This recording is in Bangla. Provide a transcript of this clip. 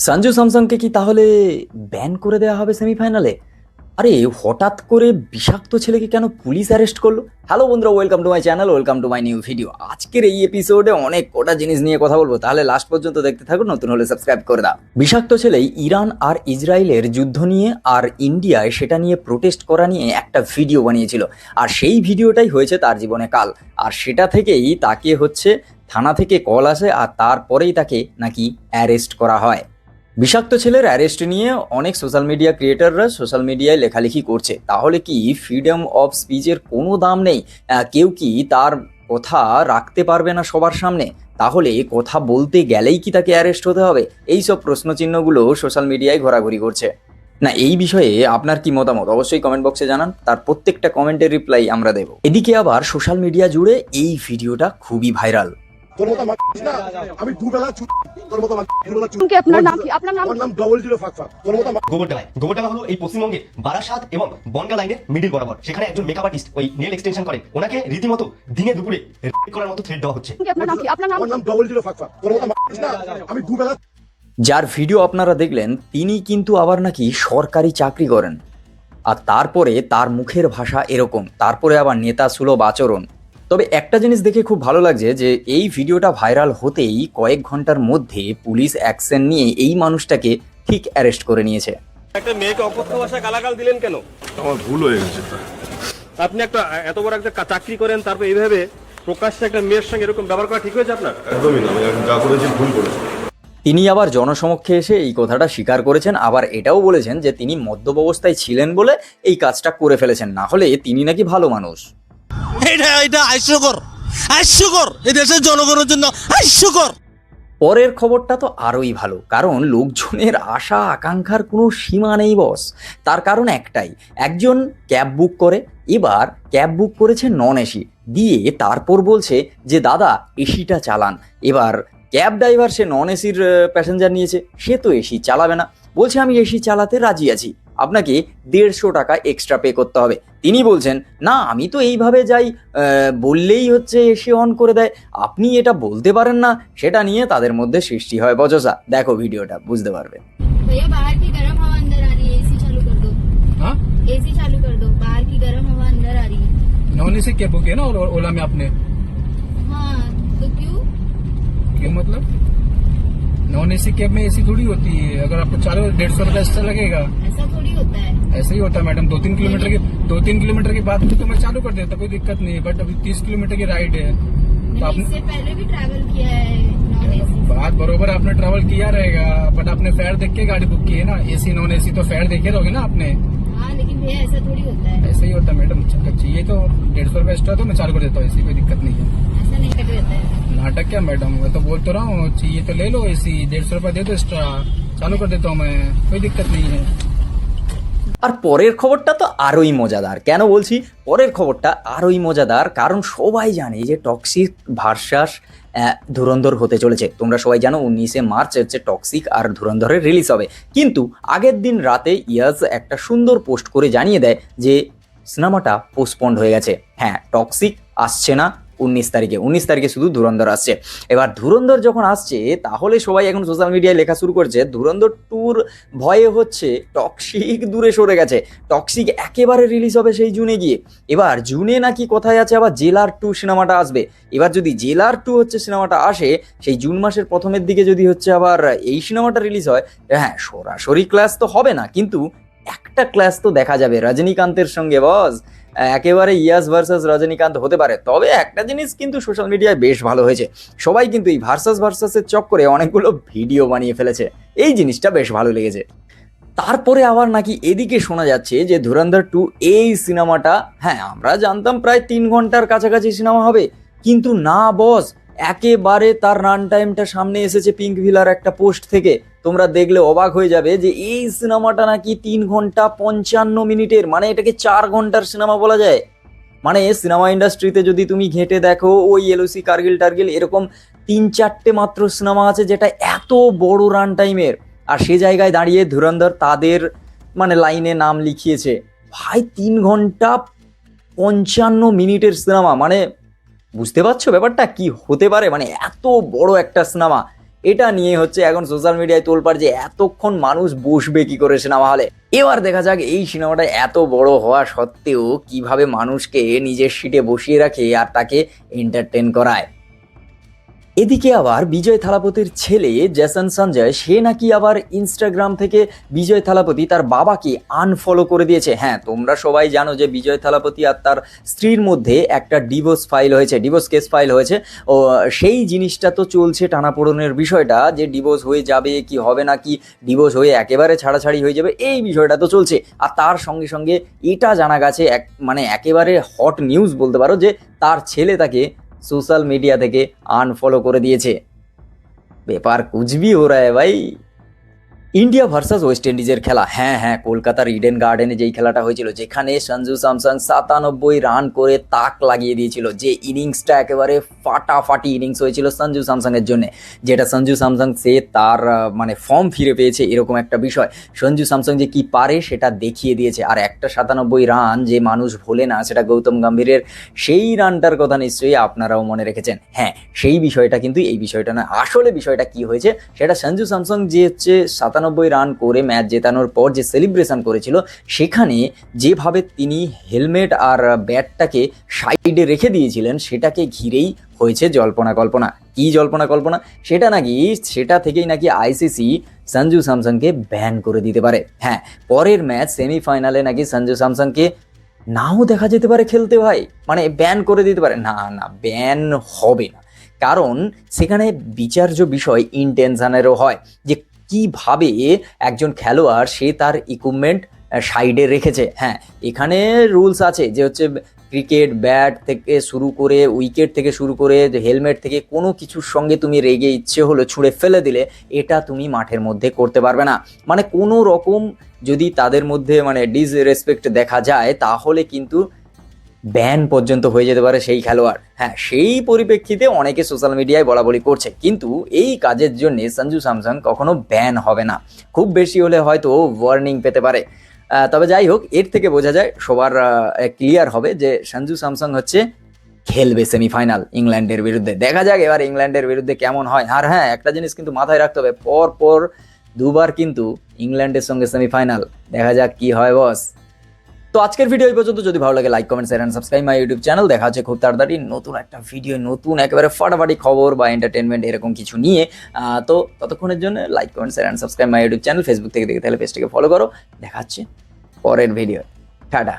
সঞ্জু স্যামসংকে কি তাহলে ব্যান করে দেওয়া হবে সেমিফাইনালে? আরে হঠাৎ করে বিষাক্ত ছেলেকে কেন পুলিশ অ্যারেস্ট করলো? হ্যালো বন্ধুরা, welcome to my channel, welcome to my new video. আজকের এই এপিসোডে অনেক কটা জিনিস নিয়ে কথা বলবো, তাহলে লাস্ট পর্যন্ত দেখতে থাকুন। নতুন হলে সাবস্ক্রাইব করে দাও। বিষাক্ত ছেলেই ইরান আর ইসরায়েলের যুদ্ধ নিয়ে আর ইন্ডিয়ায় সেটা নিয়ে প্রোটেস্ট করা নিয়ে একটা ভিডিও বানিয়েছিল, আর সেই ভিডিওটাই হয়েছে তার জীবনে কাল। আর সেটা থেকেই তাকে থানা থেকে কল আসে, আর তারপরেই তাকে নাকি অ্যারেস্ট করা হয়। বিষাক্ত ছেলের অ্যারেস্ট নিয়ে অনেক সোশ্যাল মিডিয়া ক্রিয়েটাররা সোশ্যাল মিডিয়ায় লেখালেখি করছে। তাহলে কি ফ্রিডম অফ স্পিচের কোনো দাম নেই? কেউ কি তার কথা রাখতে পারবে না সবার সামনে? তাহলে কথা বলতে গেলেই কি তাকে অ্যারেস্ট হতে হবে? এই সব প্রশ্নচিহ্নগুলো সোশ্যাল মিডিয়ায় ঘোরাঘুরি করছে। না, এই বিষয়ে আপনার কি মতামত অবশ্যই কমেন্ট বক্সে জানান, তার প্রত্যেকটা কমেন্টের রিপ্লাই আমরা দেব। এদিকে আবার সোশ্যাল মিডিয়া জুড়ে এই ভিডিওটা খুবই ভাইরাল। তোর মতো না, আমি দুবেলা তোর মতো আপনার নাম কি? আপনার নাম আমার নাম ডবল জিরো ফাঁক ফাঁক। তোর মতো গোবরডাঙ্গা হলো এই পশ্চিমবঙ্গে বারাসাত এবং বনগা লাইনের মিডিল বরাবর। সেখানে একজন মেকআপ আর্টিস্ট ওই নেল এক্সটেনশন করে, ওনাকে রীতিমতো দিনে দুপুরে রেপ করার মতো থ্রেট দেওয়া হচ্ছে। আপনার নাম কি? আপনার নাম আমার নাম ডবল জিরো ফাঁক ফাঁক। তোর মতো না, আমি দুবেলা যার ভিডিও আপনারা দেখলেন তিনি কিন্তু আবার নাকি সরকারি চাকরি করেন, আর তারপরে তার মুখের ভাষা এরকম, তারপরে আবার নেতা সুলভ আচরণ। তবে একটা জিনিস দেখে খুব ভালো লাগছে যে এই ভিডিওটা ভাইরাল হতেই কয়েক ঘন্টার মধ্যে পুলিশ অ্যাকশন নিয়ে এই মানুষটাকে ঠিক অ্যারেস্ট করে নিয়েছে। একটা মেয়েকে অকথ্য ভাষায় গালাগাল দিলেন কেন? আমার ভুল হয়ে গেছে। আপনি একটা এত বড় একটা চাকরি করেন, তারপর এইভাবে প্রকাশ্যে একটা মেয়ের সঙ্গে এরকম ব্যবহার করা ঠিক হয়েছে আপনার? একদমই না, আমি যা করেছি ভুল করেছি। তিনি আবার জনসমক্ষে এসে এই কথাটা স্বীকার করেছেন, আবার এটাও বলেছেন যে তিনি মদ্যপ অবস্থায় ছিলেন বলে এই কাজটা করে ফেলেছেন, না হলে তিনি নাকি ভালো মানুষ। এটা হাস্যকর এই দেশের জনগণের জন্য হাস্যকর। পরের খবরটা তো আরোই ভালো, কারণ লোকজনের আশা আকাঙ্ক্ষার কোনো সীমা নেই বস। তার কারণ একটাই, একজন ক্যাব বুক করে, এবার ক্যাব বুক করেছে নন এসি দিয়ে, তারপর বলছে যে দাদা এসিটা চালান। এবার ক্যাব ড্রাইভার সে নন এসির প্যাসেঞ্জার নিয়েছে, সে তো এসি চালাবে না, বলছে আমি এসি চালাতে রাজি আছি, আপনাকে 150 টাকা এক্সট্রা পে করতে হবে। তিনি বলছেন না আমি তো এইভাবে যাই, বললেই এসি অন করে দেয়, আপনি এটা বলতে পারেন না। সেটা নিয়ে তাদের মধ্যে সৃষ্টি হয় বচসা। দেখো ভিডিওটা, বুঝতে পারবে। भैया बाहर की गर्म हवा अंदर आ रही है, एसी चालू कर दो। हाँ एसी चालू कर दो, बाहर की गर्म हवा अंदर आ रही है। नॉन एसी कैब बुक है ना, और ओला में आपने? हाँ तो क्यों? क्यों मतलब? नॉन एसी कैब में एसी थोड़ी होती है, अगर आपको चालू 150 रुपया एक्स्ट्रा लगेगा। ऐसा थोड़ी होता है। ऐसे ही होता है मैडम, 2-3 किलोमीटर के बाद तो मैं चालू कर देता, कोई दिक्कत नहीं है। बट अभी 30 किलोमीटर की राइड है तो मैंने इससे पहले भी ट्रैवल किया है नॉन एसी। बात बरोबर, आपने ट्रैवल किया रहेगा, बट आपने फेयर देख के गाड़ी बुक की है ना। एसी नॉन एसी तो फेयर देखे रहोगे ना आपने। हाँ लेकिन भैया ऐसा थोड़ी होता है, ऐसे ही होता है मैडम, चाहिए तो 150 रुपया एक्स्ट्रा तो मैं चालू कर देता हूँ, ऐसी कोई दिक्कत नहीं है। ऐसा नहीं कर रहता है। नाटक क्या मैडम, मैं तो बोल तो रहा हूँ, चाहिए तो ले लो एसी, 150 रुपया दे दो एक्स्ट्रा, चालू कर देता हूँ मैं, कोई दिक्कत नहीं है। আর পরের খবরটা তো আরোই মজাদার। কেন বলছি পরের খবরটা আরোই মজাদার? কারণ সবাই জানে যে টক্সিক ভার্সাস ধুরন্ধর হতে চলেছে। তোমরা সবাই জানো 19শে মার্চ টক্সিক আর ধুরন্ধরের রিলিজ হবে, কিন্তু আগের দিন রাতে ইয়াস একটা সুন্দর পোস্ট করে জানিয়ে দেয় যে সিনেমাটা পোস্টপন্ড হয়ে গেছে। হ্যাঁ, টক্সিক আসছে না 19 তারিখে শুধু ধুরন্ধর আসছে। এবার ধুরন্ধর যখন আসছে, তাহলে সবাই এখন সোশ্যাল মিডিয়ায় লেখা শুরু করছে ধুরন্ধর 2 ভয়ে টক্সিক দূরে সরে গেছে, টক্সিক একেবারে রিলিজ হবে সেই জুনে গিয়ে। এবার জুনে নাকি কোথায় আছে আবার জেলার 2 সিনেমাটা আসবে। এবার যদি জেলার 2 সিনেমাটা আসে, সেই জুন মাসের প্রথমের দিকে যদি আবার এই সিনেমাটা রিলিজ হয়, হ্যাঁ সরাসরি ক্লাস তো হবে না, কিন্তু একটা ক্লাস তো দেখা যাবে রজনীকান্তের সঙ্গে বস। একেবারে ইয়াস ভার্সাস রজনীকান্ত হতে পারে। তবে একটা জিনিস কিন্তু সোশ্যাল মিডিয়ায় বেশ ভালো হয়েছে, সবাই কিন্তু এই ভার্সাসের চক্করে অনেকগুলো ভিডিও বানিয়ে ফেলেছে, এই জিনিসটা বেশ ভালো লেগেছে। তারপরে আবার নাকি এদিকে শোনা যাচ্ছে যে ধুরন্ধর 2 এই সিনেমাটা, হ্যাঁ আমরা জানতাম প্রায় 3 ঘন্টার কাছাকাছি সিনেমা হবে, কিন্তু না বস, একেবারে তার রান টাইমটা সামনে এসেছে পিঙ্ক ভিলার একটা পোস্ট থেকে। তোমরা দেখলে অবাক হয়ে যাবে যে এই সিনেমাটা নাকি 3 ঘন্টা 55 মিনিটের, মানে এটাকে 4 ঘন্টার সিনেমা বলা যায়। মানে সিনেমা ইন্ডাস্ট্রিতে যদি তুমি ঘেঁটে দেখো, ওই এলওসি কার্গিল টার্গিল এরকম 3-4টে মাত্র সিনেমা আছে যেটা এত বড় রান টাইমের, আর সে জায়গায় দাঁড়িয়ে ধুরন্ধর তাদের লাইনে নাম লিখিয়েছে। ভাই 3 ঘন্টা 55 মিনিটের সিনেমা, বুঝতে পারছো ব্যাপারটা কি হতে পারে? এত বড় একটা সিনেমা, এটা নিয়ে হচ্ছে এখন সোশ্যাল মিডিয়ায় তোলপাড় যে এতক্ষণ মানুষ বসবে কি করে সিনেমা হলে। এবার দেখা যাক এই সিনেমাটা এত বড় হওয়া সত্ত্বেও কিভাবে মানুষকে নিজের সিটে বসিয়ে রাখে আর তাকে এন্টারটেন করায়। এদিকে আবার বিজয় থালাপতির ছেলে জেসন সঞ্জয় সে নাকি আবার ইনস্টাগ্রাম থেকে বিজয় থালাপতি তার বাবাকে আনফলো করে দিয়েছে। হ্যাঁ, তোমরা সবাই জানো যে বিজয় থালাপতি আর তার স্ত্রীর মধ্যে একটা ডিভোর্স কেস ফাইল হয়েছে। ও সেই জিনিসটা তো চলছে, টানাপোড়েনের বিষয়টা যে ডিভোর্স হয়ে যাবে কি হবে না, কি ডিভোর্স হয়ে একেবারে ছাড়াছাড়ি হয়ে যাবে, এই বিষয়টা তো চলছে। আর তার সঙ্গে সঙ্গে এটা জানা গেছে একেবারে হট নিউজ বলতে পারো যে তার ছেলে তাকে সোশ্যাল মিডিয়া থেকে আনফলো করে দিয়েছে। ব্যাপার কুচবি হো রা হ্যায় ভাই। ইন্ডিয়া ভার্সাস ওয়েস্ট ইন্ডিজের খেলা, হ্যাঁ কলকাতার ইডেন গার্ডেনে যেই খেলাটা হয়েছিল, যেখানে সঞ্জু স্যামসন 97 রান করে তাক লাগিয়ে দিয়েছিল, যে ইনিংসটা একেবারে ফাটাফাটি ইনিংস হয়েছিল সঞ্জু স্যামসংয়ের জন্য, যেটা সঞ্জু স্যামসং সে তার ফর্ম ফিরে পেয়েছে এরকম একটা বিষয়। সঞ্জু স্যামসং যে কি পারে সেটা দেখিয়ে দিয়েছে। আর একটা 97 রান যে মানুষ ভোলে না, সেটা গৌতম গম্ভীরের সেই রানটার কথা নিশ্চয়ই আপনারাও মনে রেখেছেন। হ্যাঁ, সেই বিষয়টা কিন্তু এই বিষয়টা না, আসলে বিষয়টা কি হয়েছে সেটা সঞ্জু স্যামসং যে হচ্ছে 97 রান করে ম্যাচ জেতানোর পর যে সেলিব্রেশন করেছিল, সেখানে যেভাবে তিনি হেলমেট আর ব্যাটটাকে সাইডে রেখে দিয়েছিলেন, সেটাকে ঘিরেই হয়েছে জল্পনা কল্পনা। কি জল্পনা কল্পনা? সেটা থেকেই নাকি আইসিসি সঞ্জু স্যামসংকে ব্যান করে দিতে পারে। হ্যাঁ, পরের ম্যাচ সেমিফাইনালে নাকি সঞ্জু স্যামসংকে নাও দেখা যেতে পারে খেলতে, ভাই ব্যান করে দিতে পারে। না, ব্যান হবে না, কারণ সেখানে বিচার্য বিষয় ইন্টেনশনেরও হয়, যে কিভাবে একজন খেলোয়াড় সে তার ইকুইপমেন্ট সাইডে রেখেছে। হ্যাঁ, এখানে রুলস আছে যে হচ্ছে ক্রিকেট ব্যাট থেকে শুরু করে উইকেট থেকে শুরু করে হেলমেট থেকে কোনো কিছুর সঙ্গে তুমি রেগে ইচ্ছে হলো ছুঁড়ে ফেলে দিলে, এটা তুমি মাঠের মধ্যে করতে পারবে না। কোনো রকম যদি তাদের মধ্যে ডিসরেসপেক্ট দেখা যায়, তাহলে কিন্তু ব্যান পর্যন্ত হয়ে যেতে পারে সেই খেলোয়াড়। হ্যাঁ, সেই পরিপ্রেক্ষিতে অনেকে সোশ্যাল মিডিয়ায় বলাবলি করছে, কিন্তু এই কাজের জন্য সঞ্জু স্যামসং কখনো ব্যান হবে না, খুব বেশি হলে হয়তো ওয়ার্নিং পেতে পারে। তবে যাই হোক, এর থেকে বোঝা যায়, সবার ক্লিয়ার হবে যে সঞ্জু স্যামসং হচ্ছে খেলবে সেমিফাইনাল ইংল্যান্ডের বিরুদ্ধে। দেখা যাক এবার ইংল্যান্ডের বিরুদ্ধে কেমন হয়। আর হ্যাঁ, একটা জিনিস কিন্তু মাথায় রাখতে হবে, পর 2 বার কিন্তু ইংল্যান্ডের সঙ্গে সেমিফাইনাল। দেখা যাক কি হয় বস। তো আজকের ভিডিও এই পর্যন্ত। যদি ভালো লাগে like, comment, share and subscribe my YouTube channel. দেখা হচ্ছে খুব তাড়াতাড়ি নতুন একটা ভিডিও, নতুন একেবারে ফাটাফাটি খবর বা এন্টারটেনমেন্ট এরকম কিছু নিয়ে। তো ততক্ষণের জন্য like, comment, share and subscribe my YouTube channel. Facebook থেকে দেখে তাহলে পেজটাকে ফলো করো। দেখা হচ্ছে পরের ভিডিও। টাটা।